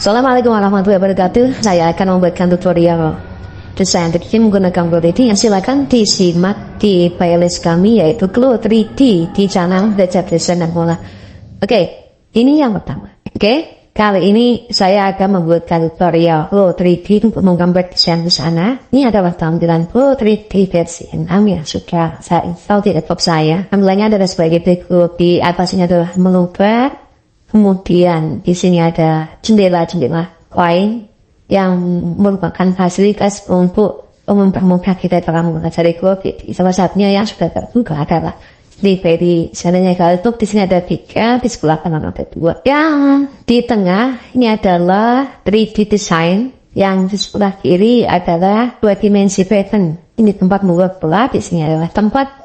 Assalamualaikum warahmatullahi wabarakatuh. Saya akan membuatkan tutorial desain 3D menggunakan Glow 3D yang silakan disimak di playlist kami yaitu Glow 3D di channel Belajar Desain dan Pola. Oke, ini yang pertama. Oke, kali ini saya akan membuatkan tutorial Glow 3D untuk menggambar desain busana. Ini adalah tampilan Glow 3D versi 6 yang sudah saya install di laptop saya. Tampilannya adalah sebagai berikut. Di atasnya adalah menu bar. Kemudian di sini ada jendela-jendela lain yang merupakan fasilitas untuk mempermudah kita dalam mempelajari Glow 3D. Salah satunya yang sudah terbuka adalah di sananya YouTube. Di sini ada 3, di sebelah kanan ada 2. Yang di tengah ini adalah 3D design, yang di sebelah kiri adalah 2 dimensi pattern. Ini tempat membuat pola, di sini adalah tempat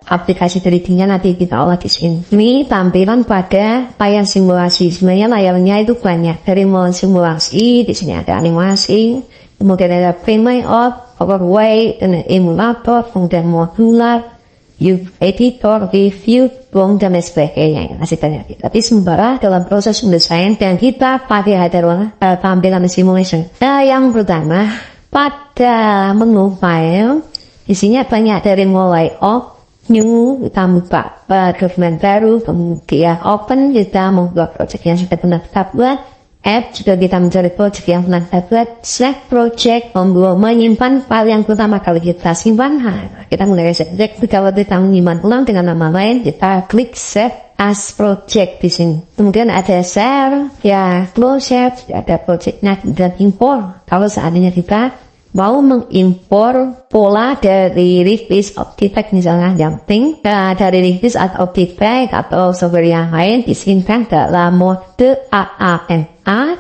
aplikasi 3D-nya nanti kita olah di sini. Ini tampilan pada layar simulasi. Sebenarnya layarnya itu banyak. Dari mulai simulasi, di sini ada animasi, kemudian ada frame layout, overlay, dan emulator, kemudian modular, editor, review, dan sebagainya. Masih banyak. Tapi sementara dalam proses mendesain dan kita pakai adalah tampilan simulation. Yang pertama, pada menu file, isinya banyak dari mulai off, new, kita buka dokumen baru, kemudian open, kita membuat project yang sudah pernah kita buat, add, juga kita mencari project yang pernah kita buat, select project, menyimpan file yang pertama kali kita simpan. Kita mulai select, kalau kita menyimpan ulang dengan nama lain, kita klik save as project di sini. Kemudian ada share, ya close share, ada projectnya dan import. Kalau seandainya kita mau mengimpor pola dari Revit Optifine misalnya, yang penting dari Revit atau Optifine atau software yang lain disimpan dalam mode AAMA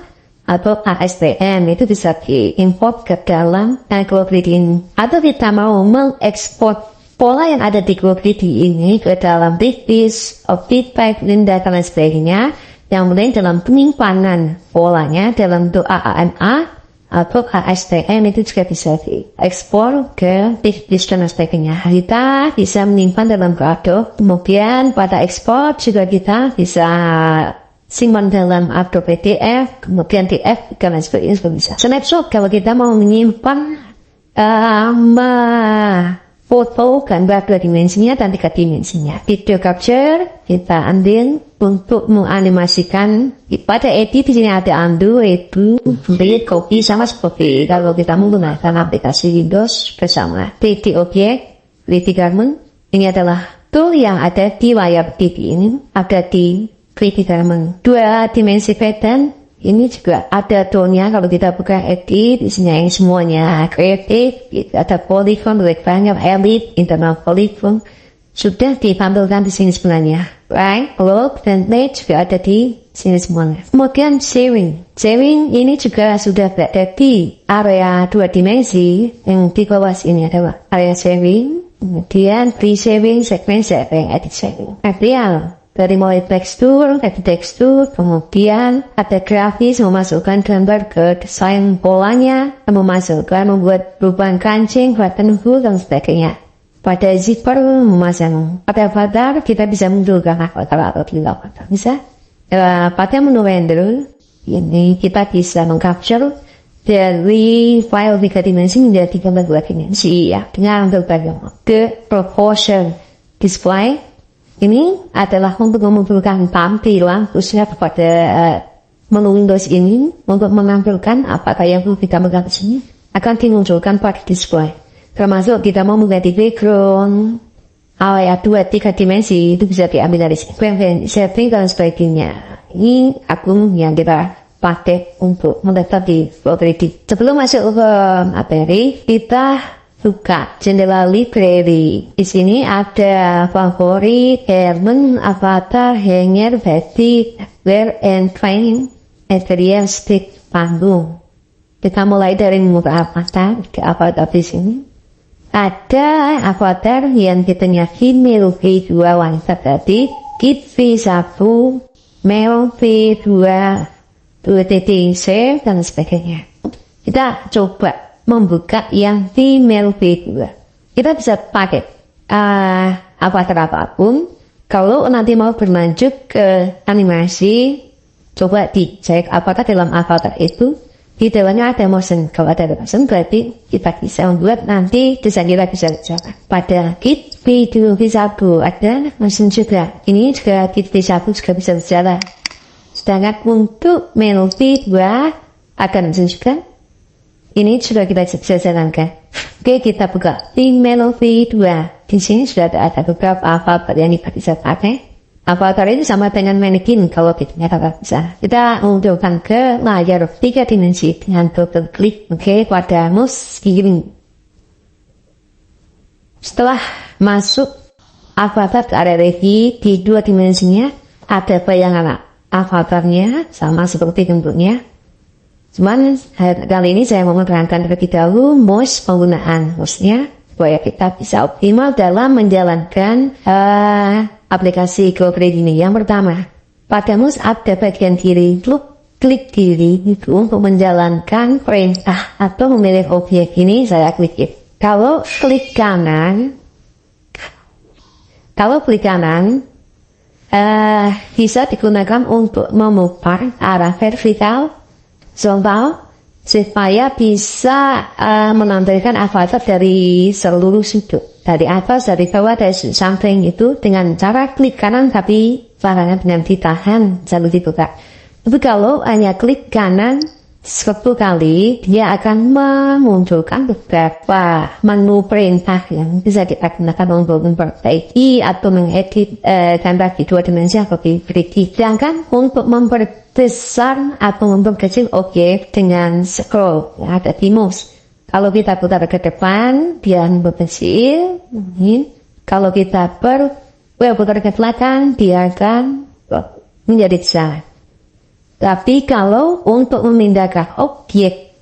atau ASTM, itu bisa diimport ke dalam Glow 3D ini. Atau kita mau mengekspor pola yang ada di Glow 3D ini ke dalam Revit, Optifine, dan lain sebagainya, yang penting dalam penyimpanan polanya dalam bentuk AAMA atau ASTM, itu juga bisa diekspor ke disk dan sebagainya. Kita bisa menyimpan dalam Adobe, kemudian pada ekspor juga kita bisa simpan dalam Adobe PDF, kemudian DF, dan sebagainya juga bisa. Snapshot, kalau kita mau menyimpan foto gambar 2 dimensinya dan 3 dimensinya. Video capture kita ambil untuk menganimasikan. Pada edit di sini ada undo, itu read, copy, sama seperti kalau kita menggunakan aplikasi Windows bersama 3D Object, 3D Garment. Ini adalah tool yang ada di layar TV ini, ada di 3D Garment. 2 dimensi pattern. Ini juga ada toolnya. Kalau kita buka edit, di sini yang semuanya creative, ada polygon, rectangle, elite, internal polygon, sudah ditampilkan di sini sebenarnya. Right, globe, dan plate juga ada di sini semuanya. Kemudian sharing ini juga sudah berada di area 2 dimensi, yang di bawah sini adalah area sharing, kemudian free sharing, segment sharing, edit sharing, material. Dari mulai tekstur, kemudian ada grafis, memasukkan gambar ke desain polanya, membuat perubahan kancing, button hook, dan sebagainya. Pada zipper, memasang. Pada avatar, kita bisa munculkan avatar atau tidak avatar. Bisa. Pada menu render, ini kita bisa mengcapture dari file 3 dimensi menjadi gambar 2 dimensi, ya, dengan berbagai mode proportion display. Ini adalah untuk memunculkan tampilan khususnya pada menu Windows ini, untuk menampilkan apakah yang perlu kita gambarkan di sini akan dimunculkan pada display. Termasuk kita mau mengganti background, area 2-3 dimensi, itu bisa diambil dari setting dan sebagainya. Ini akun yang kita pakai untuk meletak di Glow 3D. Sebelum masuk ke materi, kita buka jendela library. Di sini ada favorit, element, avatar, hanger, basic, wear and train, material, stick, panggung. Kita mulai dari menu avatar. Di avatar di sini ada avatar yang kitanya female V2 wanita tadi, kit V1, male V2, 2.c, dan sebagainya. Kita coba membuka yang female V2. Kita bisa pakai avatar apapun. Kalau nanti mau berlanjut ke animasi, Coba dicek apakah dalam avatar itu di dalamnya ada motion. Kalau ada motion berarti kita bisa membuat nanti desain kita bisa jalan. Pada kit video V1 ada motion juga. Ini juga kit V1 juga bisa berjalan. Sedangkan untuk menu V2 akan motion juga. Ini sudah kita bisa jalankan. Oke, kita buka di menu V2. Di sini sudah ada beberapa avatar yang kita bisa pakai. Avatar ini sama dengan mannequin kalau kita bisa. Kita munculkan ke layar 3 dimensi dengan double klik pada mouse kiri. Setelah masuk avatar ke area review di 2 dimensinya, ada bayangan avatarnya sama seperti bentuknya. Cuman kali ini saya mau menerangkan terlebih dahulu mouse penggunaan mouse-nya supaya kita bisa optimal dalam menjalankan aplikasi GoGrid ini. Yang pertama, pada mouse ada bagian kiri, klik kiri itu untuk menjalankan perintah atau memilih objek. Ini saya klik. Kalau klik kanan bisa digunakan untuk memutar arah vertikal supaya bisa menampilkan avatar dari seluruh sudut. Dari atas, dari bawah, dari samping itu dengan cara klik kanan tapi caranya dengan ditahan lalu dibuka. Tapi kalau hanya klik kanan 10 kali, dia akan memunculkan beberapa menu perintah yang bisa kita gunakan untuk memperbaiki atau mengedit gambar di 2 dimensi atau di 3D. Sedangkan untuk memperbesar atau memperkecil objek dengan scroll yang ada di mouse. Kalau kita putar ke depan, dia memperkecil. Kalau kita putar ke belakang, dia akan menjadi besar. Tapi kalau untuk memindahkan objek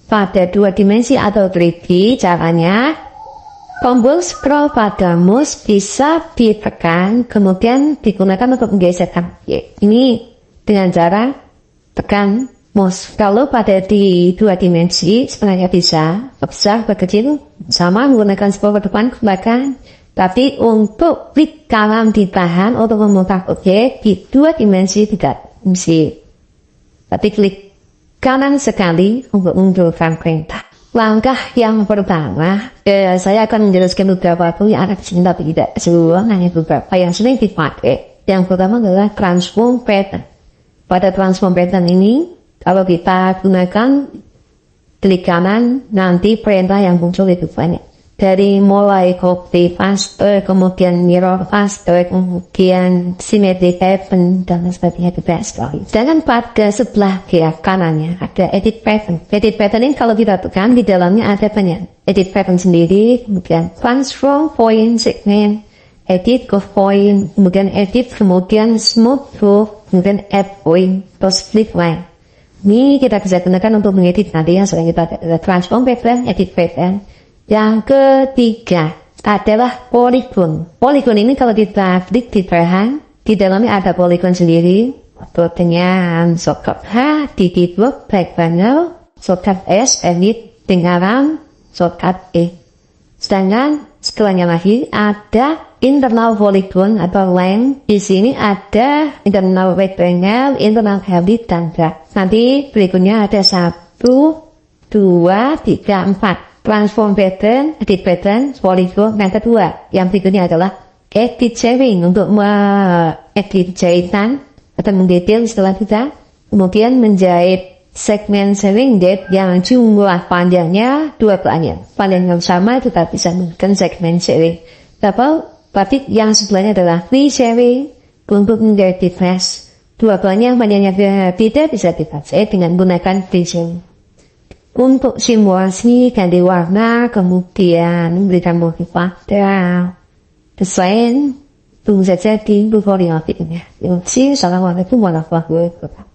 pada 2 dimensi atau 3D, caranya tombol scroll pada mouse bisa ditekan, kemudian digunakan untuk menggeserkan objek. Ini dengan cara tekan mouse. Kalau pada di 2 dimensi, sebenarnya bisa besar, kecil, sama menggunakan scroll ke depan, ke belakang. Tapi untuk klik kanan ditahan untuk memutar objek di 2 dimensi tidak mesti. Tapi klik kanan sekali untuk munculkan perintah. Langkah yang pertama, saya akan menjelaskan beberapa yang ada di sini tapi tidak semua, hanya beberapa yang sering dipakai. Yang pertama adalah transform pattern. Pada transform pattern ini, kalau kita gunakan klik kanan, nanti perintah yang muncul itu banyak. Dari mulai copy faster, kemudian mirror faster, kemudian symmetric pattern, dan sebagainya bebas sekali. Sedangkan pada sebelah kiri kanannya ada edit pattern. Edit pattern ini kalau kita tekan, di dalamnya ada banyak. Edit pattern sendiri, kemudian transform point segment, edit curve point, kemudian edit, kemudian smooth curve, kemudian add point, terus flip line. Ini kita bisa gunakan untuk mengedit nanti ya, selain kita ada transform pattern, edit pattern. Yang ketiga adalah polygon. Polygon ini kalau kita klik di perhan, di dalamnya ada polygon sendiri. Atau dengan shortcut H di keyboard back panel, shortcut S edit, dengan shortcut E. Sedangkan setelahnya lagi ada internal polygon atau length. Di sini ada internal rectangle, internal habit dan drag. Nanti berikutnya ada 1, 2, 3, 4. Transform pattern, edit pattern, polygon. Yang kedua, yang berikutnya adalah edit shading untuk edit jahitan atau mendetail setelah kita. Kemudian menjahit segmen shading depth yang jumlah panjangnya 2 panjang. Panjang yang sama kita bisa menggunakan segmen shading. Tapi yang sebelahnya adalah free shading untuk menjahit flash. 2 panjangnya beda bisa dibaca dengan menggunakan free shading. Untuk simulasi ganti warna, kemudian memberikan motivasi desain, tunggu saja di tutorial ini. Terima kasih. Assalamualaikum warahmatullahi wabarakatuh.